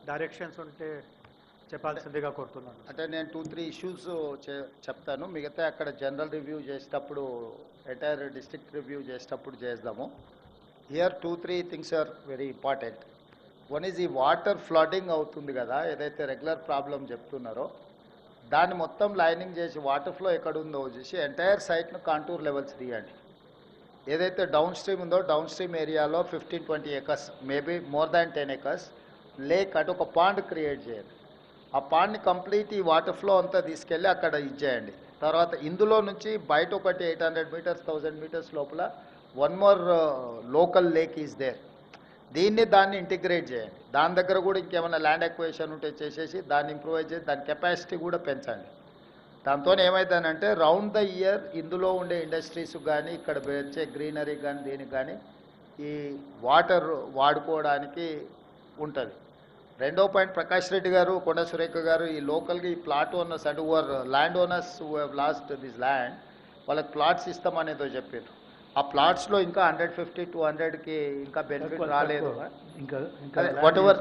Directions ఉంటే చెప్పాల్సిందిగా కోరుతున్నాను. అంటే నేను 2-3 ఇష్యూస్ చెప్తాను. మిగతా అక్కడ జనరల్ రివ్యూ చేసేటప్పుడు ఎంటైర్ డిస్ట్రిక్ట్ రివ్యూ చేసేటప్పుడు చేద్దాము. Here 2-3 things are very important. One is ఈ వాటర్ ఫ్లడింగ్ అవుతుంది కదా, ఏదైతే రెగ్యులర్ ప్రాబ్లం చెప్తున్నారో దాన్ని మొత్తం లైనింగ్ చేసి వాటర్ ఫ్లో ఎక్కడ ఉందో చూసి ఎంటైర్ సైట్ను కాంటూర్ లెవెల్స్ తీయండి. ఏదైతే డౌన్ స్ట్రీమ్ ఉందో డౌన్ స్ట్రీమ్ ఏరియాలో 15-20 acres, maybe more than 10 acres lake అటు ఒక పాండ్ క్రియేట్ చేయండి. ఆ పాండ్ని కంప్లీట్ ఈ వాటర్ ఫ్లో అంతా తీసుకెళ్ళి అక్కడ ఇచ్చేయండి. తర్వాత ఇందులో నుంచి బయట ఒకటి 800 మీటర్స్ 1000 మీటర్స్ లోపల one more local lake is there. దాన్ని ఇంటిగ్రేట్ చేయండి. దాని దగ్గర కూడా ఇంకేమైనా ల్యాండ్ ఎక్వేషన్ ఉంటే చేసేసి దాన్ని ఇంప్రూవైజ్ చేసి దాని కెపాసిటీ కూడా పెంచండి. దాంతో ఏమవుతుందంటే రౌండ్ ద ఇయర్ ఇందులో ఉండే ఇండస్ట్రీస్ కానీ ఇక్కడ వచ్చే గ్రీనరీ కానీ దీనికి కానీ ఈ వాటర్ వాడుకోవడానికి ఉంటుంది. రెండో పాయింట్, ప్రకాష్ రెడ్డి గారు, కొండ సురేఖ గారు, ఈ లోకల్గా ఈ plot owners and over land owners who have lost this land వాళ్ళకి ప్లాట్స్ ఇస్తామనేదో చెప్పారు. ఆ ప్లాట్స్లో ఇంకా 150-200కి ఇంకా బెనిఫిట్ రాలేదు. ఇంకా వాట్ ఎవర్